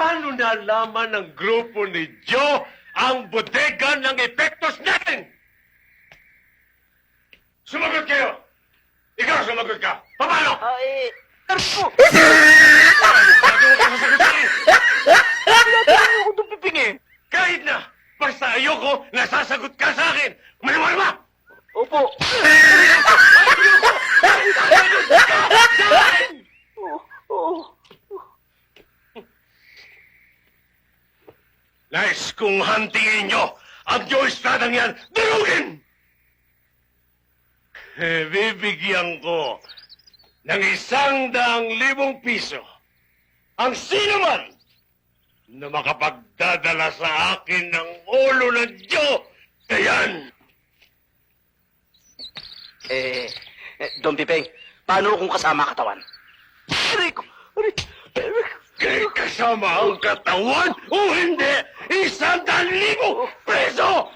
paano nalaman ng grupo ni Joe ang bodega ng epektos natin? Sumagot kayo! Ikaw, sumagot ka! Paano? Tarpo! Bago ka sasagutin! Tinatanong ako itong piping eh. Kahit na! Basta ayoko nasasagot ka sa akin! Maniwala ba? Opo. Ayoko nasasagot ka sa akin! Nais kong hantingin nyo ang Joe Estradang yan durugin! Bibigyan ko ng 100,000 piso ang sino man na makapagdadala sa akin ng ulo ng Joe Dayan. Don Pipeng, paano kung kasama katawan? Aray ko! Kaya kasama ang katawan o hindi, 100,000 preso